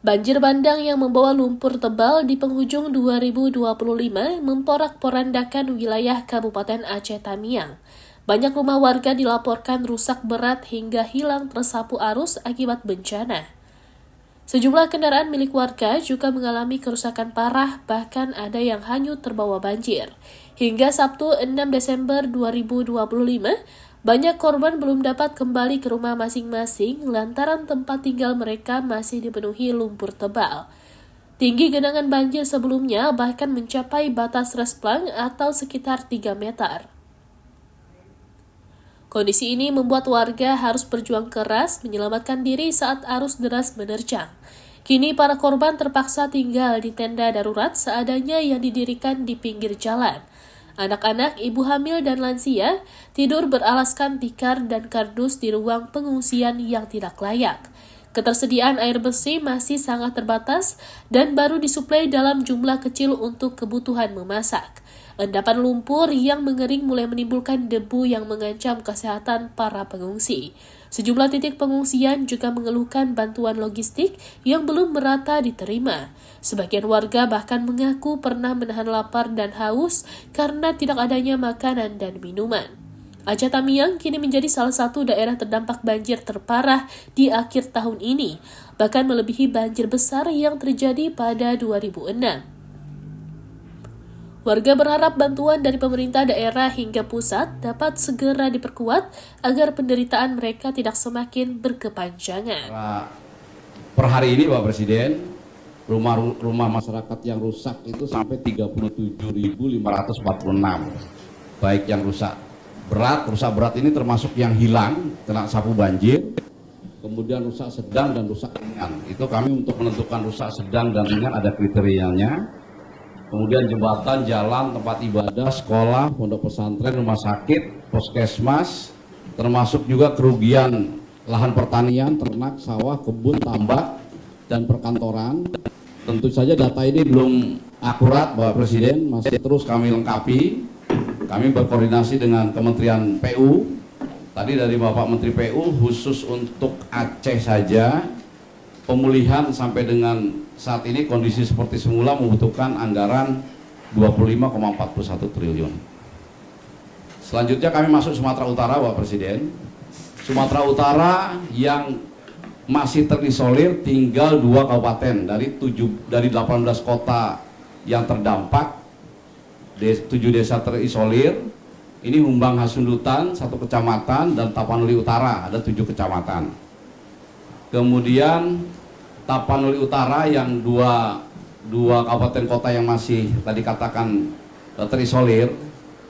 Banjir bandang yang membawa lumpur tebal di penghujung 2025 memporak-porandakan wilayah Kabupaten Aceh Tamiang. Banyak rumah warga dilaporkan rusak berat hingga hilang tersapu arus akibat bencana. Sejumlah kendaraan milik warga juga mengalami kerusakan parah, bahkan ada yang hanyut terbawa banjir. Hingga Sabtu 6 Desember 2025, banyak korban belum dapat kembali ke rumah masing-masing lantaran tempat tinggal mereka masih dipenuhi lumpur tebal. Tinggi genangan banjir sebelumnya bahkan mencapai batas resplang atau sekitar 3 meter. Kondisi ini membuat warga harus berjuang keras menyelamatkan diri saat arus deras menerjang. Kini para korban terpaksa tinggal di tenda darurat seadanya yang didirikan di pinggir jalan. Anak-anak, ibu hamil dan lansia tidur beralaskan tikar dan kardus di ruang pengungsian yang tidak layak. Ketersediaan air bersih masih sangat terbatas dan baru disuplai dalam jumlah kecil untuk kebutuhan memasak. Endapan lumpur yang mengering mulai menimbulkan debu yang mengancam kesehatan para pengungsi. Sejumlah titik pengungsian juga mengeluhkan bantuan logistik yang belum merata diterima. Sebagian warga bahkan mengaku pernah menahan lapar dan haus karena tidak adanya makanan dan minuman. Aceh Tamiang kini menjadi salah satu daerah terdampak banjir terparah di akhir tahun ini, bahkan melebihi banjir besar yang terjadi pada 2006. Warga berharap bantuan dari pemerintah daerah hingga pusat dapat segera diperkuat agar penderitaan mereka tidak semakin berkepanjangan. Per hari ini Pak Presiden, rumah masyarakat yang rusak itu sampai 37.546. Baik yang rusak berat ini termasuk yang hilang kena sapu banjir, kemudian rusak sedang dan rusak ringan. Itu kami untuk menentukan rusak sedang dan ringan ada kriterianya. Kemudian jembatan, jalan, tempat ibadah, sekolah, pondok pesantren, rumah sakit, puskesmas, termasuk juga kerugian lahan pertanian, ternak, sawah, kebun, tambak, dan perkantoran. Tentu saja data ini belum akurat Bapak Presiden, masih terus kami lengkapi. Kami berkoordinasi dengan Kementerian PU. Tadi dari Bapak Menteri PU khusus untuk Aceh saja, pemulihan sampai dengan saat ini kondisi seperti semula membutuhkan anggaran 25,41 triliun. Selanjutnya kami masuk Sumatera Utara Bapak Presiden. Sumatera Utara yang masih terisolir tinggal 2 kabupaten dari 18 kota yang terdampak, 7 desa terisolir. Ini Humbang Hasundutan 1 kecamatan dan Tapanuli Utara ada 7 kecamatan. Kemudian Tapanuli Utara yang dua kabupaten kota yang masih tadi katakan terisolir,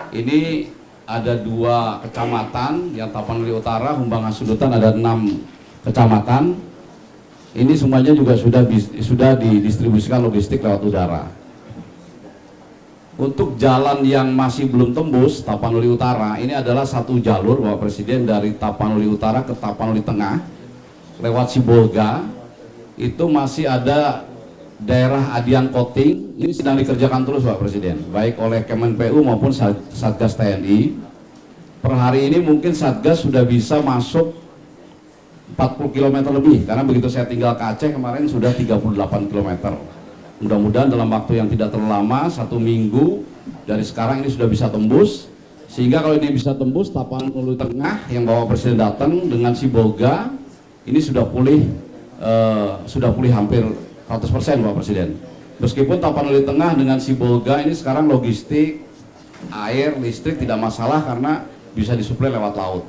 ini ada 2 kecamatan yang Tapanuli Utara, Humbang Hasundutan ada 6 kecamatan. Ini semuanya juga sudah didistribusikan logistik lewat udara. Untuk jalan yang masih belum tembus Tapanuli Utara, ini adalah 1 jalur Bapak Presiden dari Tapanuli Utara ke Tapanuli Tengah lewat Sibolga. Itu masih ada daerah Adian Koting, ini sedang dikerjakan terus Pak Presiden, baik oleh Kemenpu maupun Satgas TNI. Per hari ini mungkin Satgas sudah bisa masuk 40 km lebih, karena begitu saya tinggal ke Aceh kemarin sudah 38 km. Mudah-mudahan dalam waktu yang tidak terlalu lama, 1 minggu dari sekarang ini sudah bisa tembus. Sehingga kalau ini bisa tembus, Tapanuli Tengah yang Bapak Presiden datang dengan Sibolga, ini sudah pulih hampir 100% Bapak Presiden. Meskipun Tapanuli Tengah dengan Sibolga ini sekarang logistik, air, listrik tidak masalah karena bisa disuplai lewat laut.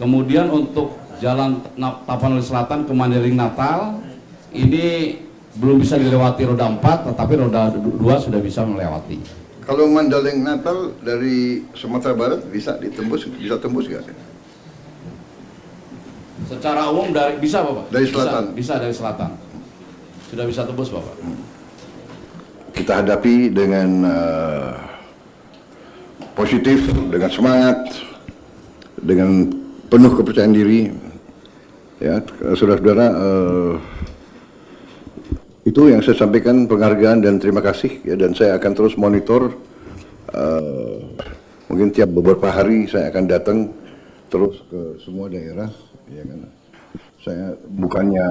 Kemudian untuk jalan Tapanuli Selatan ke Mandailing Natal, ini belum bisa dilewati roda 4, tetapi roda 2 sudah bisa melewati. Kalau Mandailing Natal dari Sumatera Barat bisa tembus nggak? Secara umum bisa Bapak? Dari selatan? Bisa dari selatan. Sudah bisa tembus Bapak. Kita hadapi dengan positif, dengan semangat, dengan penuh kepercayaan diri. Ya, saudara-saudara, itu yang saya sampaikan, penghargaan dan terima kasih. Ya, dan saya akan terus monitor. Mungkin tiap beberapa hari saya akan datang terus ke semua daerah. Ya kan? Saya bukannya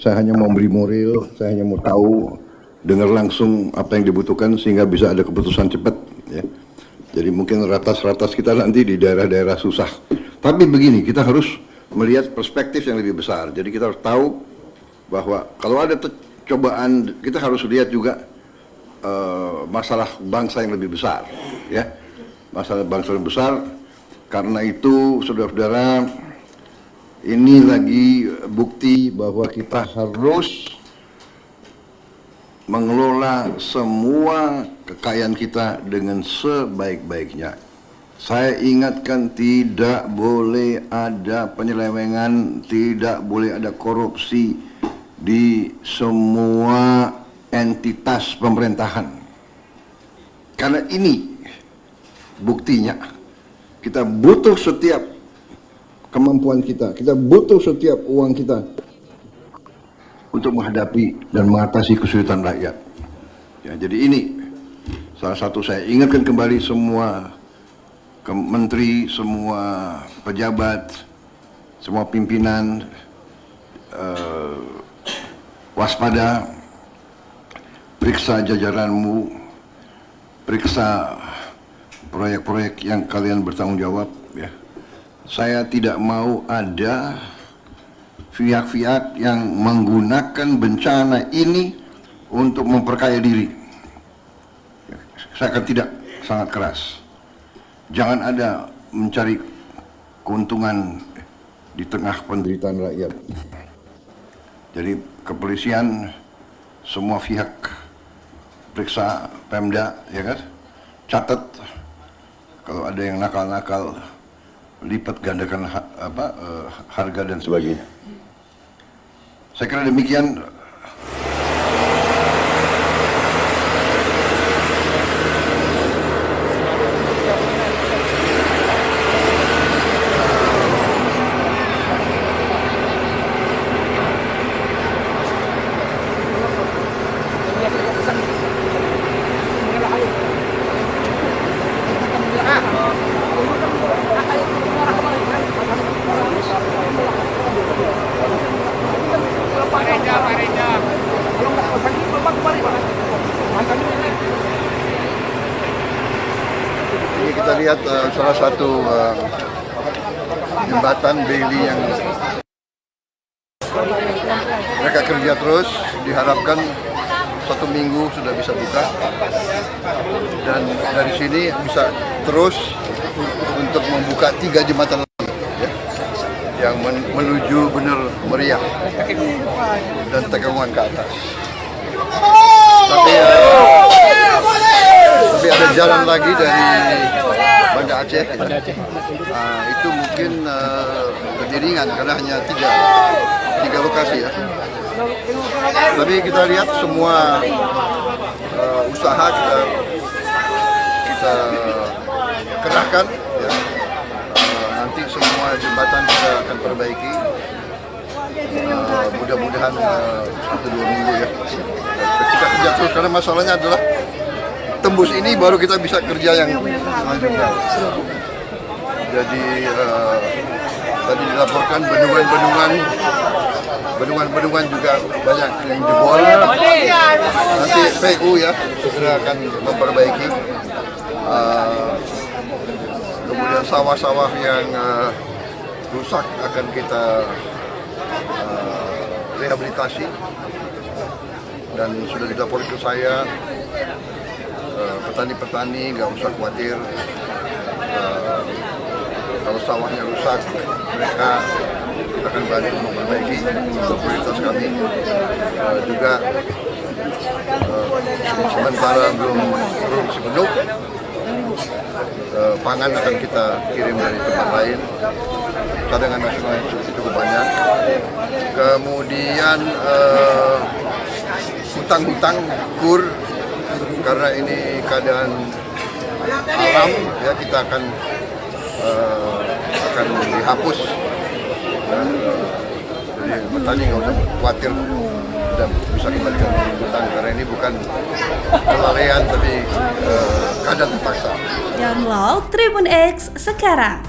Saya hanya mau beri moral, saya hanya mau tahu, dengar langsung apa yang dibutuhkan sehingga bisa ada keputusan cepat. Ya. Jadi mungkin ratas-ratas kita nanti di daerah-daerah susah. Tapi begini, kita harus melihat perspektif yang lebih besar. Jadi kita harus tahu bahwa kalau ada cobaan, kita harus lihat juga masalah bangsa yang lebih besar. Ya. Masalah bangsa yang besar, karena itu saudara-saudara, ini lagi bukti bahwa kita harus mengelola semua kekayaan kita dengan sebaik-baiknya. Saya ingatkan, tidak boleh ada penyelewengan, tidak boleh ada korupsi di semua entitas pemerintahan. Karena ini buktinya, kita butuh setiap kemampuan kita butuh setiap uang kita untuk menghadapi dan mengatasi kesulitan rakyat. Ya, jadi ini salah satu, saya ingatkan kembali semua menteri, semua pejabat, semua pimpinan, waspada, periksa jajaranmu, periksa proyek-proyek yang kalian bertanggung jawab. Ya. Saya tidak mau ada pihak-pihak yang menggunakan bencana ini untuk memperkaya diri. Saya akan tidak, sangat keras. Jangan ada mencari keuntungan di tengah penderitaan rakyat. Jadi kepolisian, semua pihak periksa Pemda, ya kan? Catat kalau ada yang nakal-nakal, lipat gandakan harga dan sebagainya. Saya kira demikian. Ini kita lihat salah satu jembatan Bailey yang mereka kerja terus, diharapkan 1 minggu sudah bisa buka, dan dari sini bisa terus untuk membuka 3 jembatan lagi, ya, yang menuju Bener Meriah dan Tegawan ke atas. Tapi ada jalan lagi dari Banda Aceh. Itu mungkin kemiringan karena hanya tiga lokasi, ya. Tapi kita lihat semua usaha kita kerahkan, ya. Nanti semua jembatan kita akan perbaiki. Mudah-mudahan 1-2 minggu, ya. Kita kerja terus karena masalahnya adalah tembus ini baru kita bisa kerja yang selanjutnya. Jadi tadi dilaporkan bendungan juga banyak yang jebol. Nanti PU, ya, segera akan memperbaiki. Kemudian sawah-sawah yang rusak akan kita rehabilitasi, dan sudah dilaporkan ke saya. Petani-petani nggak usah khawatir, kalau sawahnya rusak mereka akan balik memperbaiki. Untuk prioritas kami juga sementara belum produksi penuh, pangan akan kita kirim dari tempat lain, cadangan nasional yang cukup banyak. Kemudian hutang-hutang kur, karena ini keadaan alam, ya, kita akan dihapus. Jadi petani nggak usah khawatir dan bisa kembalikan hutang, karena ini bukan kelalaian tapi keadaan terpaksa. Download Tribun X sekarang,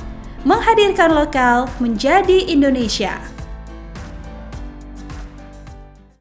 menghadirkan lokal menjadi Indonesia.